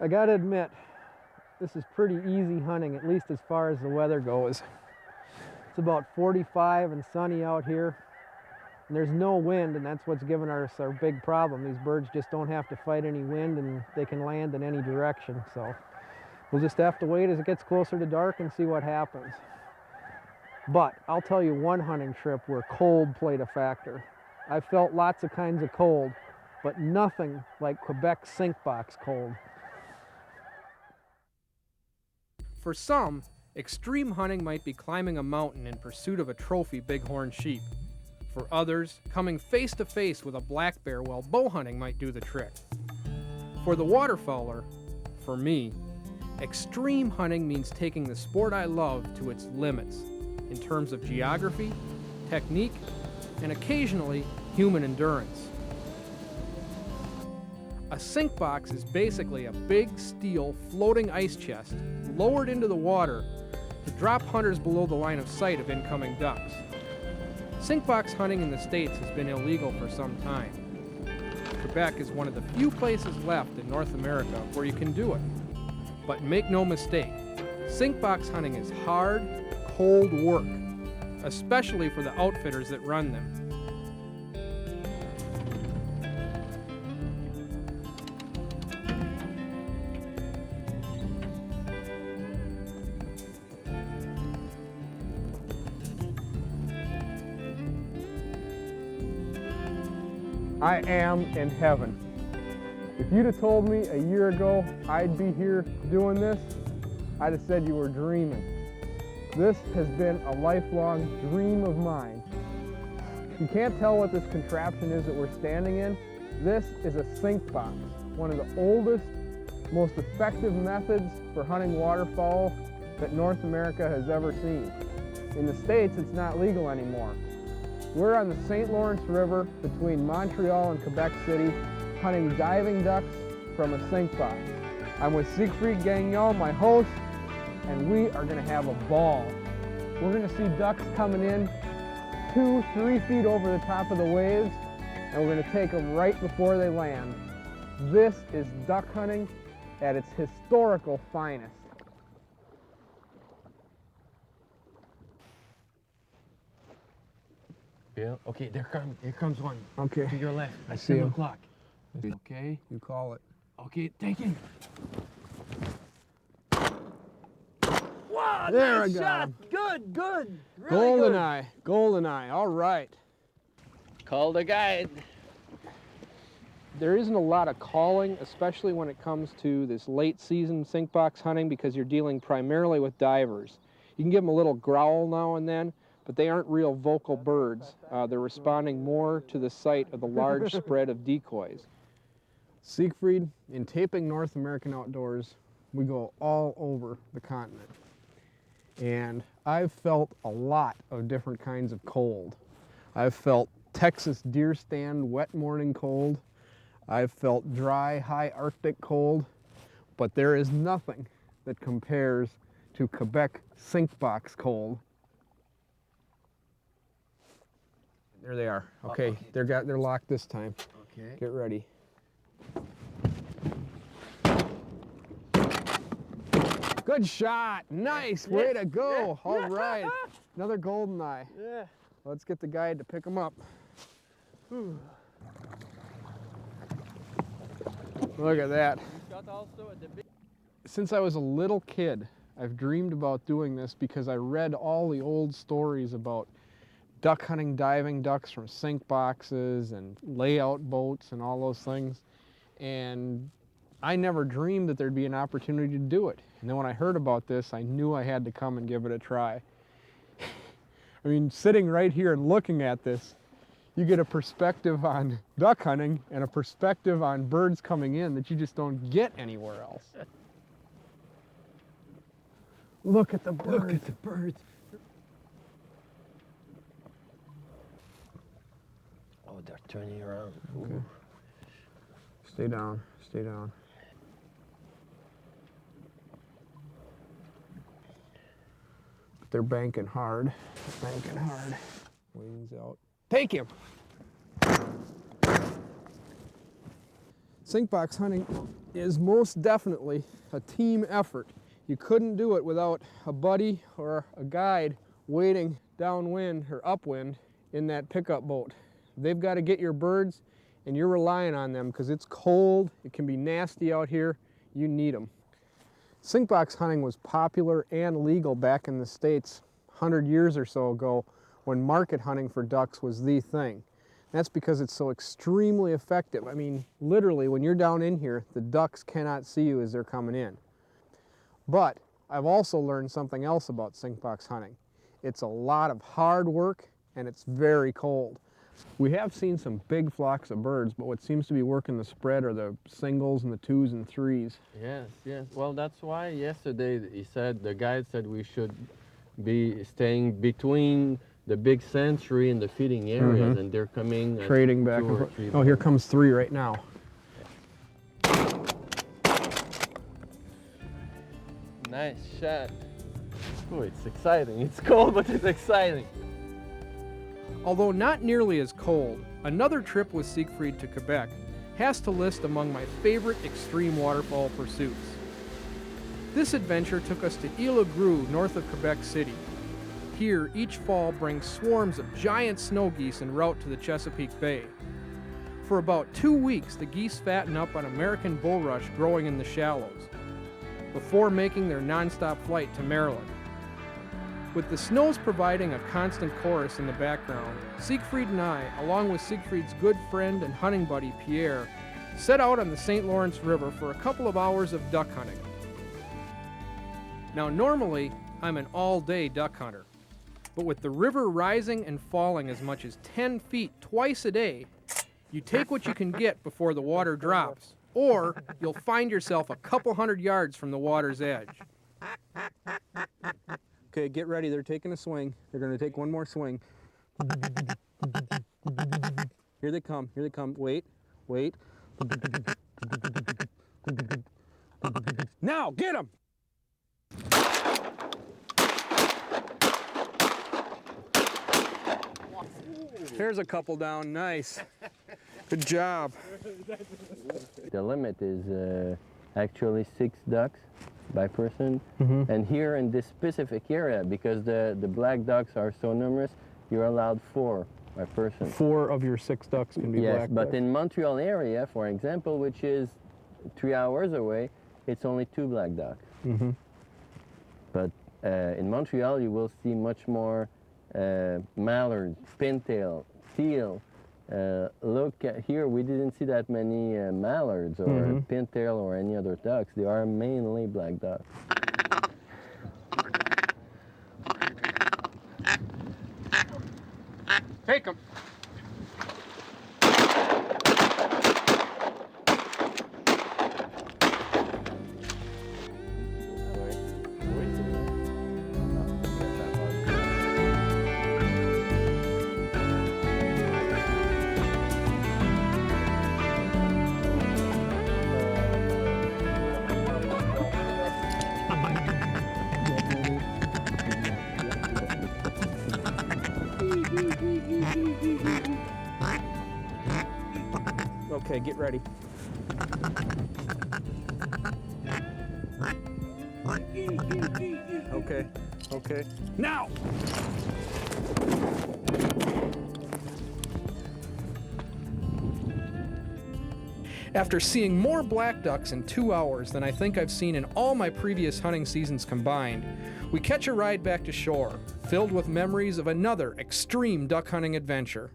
I gotta admit, this is pretty easy hunting, at least as far as the weather goes. It's about 45 and sunny out here, and there's no wind, and that's what's given us our big problem. These birds just don't have to fight any wind, and they can land in any direction. So we'll just have to wait as it gets closer to dark and see what happens. But I'll tell you one hunting trip where cold played a factor. I felt lots of kinds of cold, but nothing like Quebec sink box cold. For some, extreme hunting might be climbing a mountain in pursuit of a trophy bighorn sheep. For others, coming face to face with a black bear while bow hunting might do the trick. For the waterfowler, for me, extreme hunting means taking the sport I love to its limits in terms of geography, technique, and occasionally human endurance. A sink box is basically a big steel floating ice chest lowered into the water to drop hunters below the line of sight of incoming ducks. Sink box hunting in the States has been illegal for some time. Quebec is one of the few places left in North America where you can do it. But make no mistake, sink box hunting is hard, cold work, especially for the outfitters that run them. I am in heaven. If you'd have told me a year ago I'd be here doing this, I'd have said you were dreaming. This has been a lifelong dream of mine. You can't tell what this contraption is that we're standing in. This is a sink box, one of the oldest, most effective methods for hunting waterfowl that North America has ever seen. In the States, it's not legal anymore. We're on the St. Lawrence River between Montreal and Quebec City, hunting diving ducks from a sink box. I'm with Siegfried Gagnon, my host, and we are gonna have a ball. We're gonna see ducks coming in 2-3 feet over the top of the waves, and we're gonna take them right before they land. This is duck hunting at its historical finest. Yeah. Okay, here comes one. Okay. To your left. I At see 7 him. o'clock. Okay. You call it. Okay, taken. Wow, There nice I got shot. him. Good, good. Really Golden good. eye, golden eye. All right. Call the guide. There isn't a lot of calling, especially when it comes to this late season sink box hunting, because you're dealing primarily with divers. You can give them a little growl now and then, but they aren't real vocal birds. They're responding more to the sight of the large spread of decoys. Siegfried, in taping North American Outdoors, we go all over the continent. And I've felt a lot of different kinds of cold. I've felt Texas deer stand wet morning cold. I've felt dry, high Arctic cold. But there is nothing that compares to Quebec sink box cold. There they are. Okay, Okay. they're locked this time. Okay. Get ready. Good shot. Nice. Yeah. Way to go. Yeah. All right. Another golden eye. Yeah. Let's get the guide to pick them up. Whew. Look at that. Since I was a little kid, I've dreamed about doing this because I read all the old stories about duck hunting, diving ducks from sink boxes and layout boats and all those things. And I never dreamed that there'd be an opportunity to do it. And then when I heard about this, I knew I had to come and give it a try. I mean, sitting right here and looking at this, you get a perspective on duck hunting and a perspective on birds coming in that you just don't get anywhere else. Look at the birds. Look at the birds. Oh, they're turning around. Okay. Ooh. Stay down, stay down. They're banking hard. Banking hard. Wings out. Take him! Sink box hunting is most definitely a team effort. You couldn't do it without a buddy or a guide waiting downwind or upwind in that pickup boat. They've got to get your birds and you're relying on them because it's cold, it can be nasty out here, you need them. Sink box hunting was popular and legal back in the States 100 years or so ago when market hunting for ducks was the thing. That's because it's so extremely effective. I mean, literally, when you're down in here, the ducks cannot see you as they're coming in. But I've also learned something else about sink box hunting. It's a lot of hard work and it's very cold. We have seen some big flocks of birds, but what seems to be working the spread are the singles and the twos and threes. Yes, yes. Well, that's why yesterday the guide said we should be staying between the big sanctuary and the feeding areas, and they're coming trading back and forth. Oh, here comes 3 right now. Nice shot. Oh, it's exciting. It's cold, but it's exciting. Although not nearly as cold, another trip with Siegfried to Quebec has to list among my favorite extreme waterfowl pursuits. This adventure took us to Ile-aux-Gros, north of Quebec City. Here, each fall brings swarms of giant snow geese en route to the Chesapeake Bay. For about 2 weeks, the geese fatten up on American bulrush growing in the shallows, before making their nonstop flight to Maryland. With the snows providing a constant chorus in the background, Siegfried and I, along with Siegfried's good friend and hunting buddy Pierre, set out on the St. Lawrence River for a couple of hours of duck hunting. Now normally, I'm an all-day duck hunter, but with the river rising and falling as much as 10 feet twice a day, you take what you can get before the water drops, or you'll find yourself a couple hundred yards from the water's edge. Okay, get ready. They're taking a swing. They're going to take one more swing. Here they come. Here they come. Wait. Wait. Now, get them! There's a couple down. Nice. Good job. The limit is actually 6 ducks by person, and here in this specific area, because the black ducks are so numerous, you're allowed 4 by person. 4 of your 6 ducks can be black ducks. But in Montreal area, for example, which is 3 hours away, it's only 2 black ducks. But in Montreal, you will see much more mallards, pintail, teal. Look here, we didn't see that many mallards or pintail or any other ducks. They are mainly black ducks. Take them. Okay, get ready. Okay, okay. Now! After seeing more black ducks in 2 hours than I think I've seen in all my previous hunting seasons combined, we catch a ride back to shore, filled with memories of another extreme duck hunting adventure.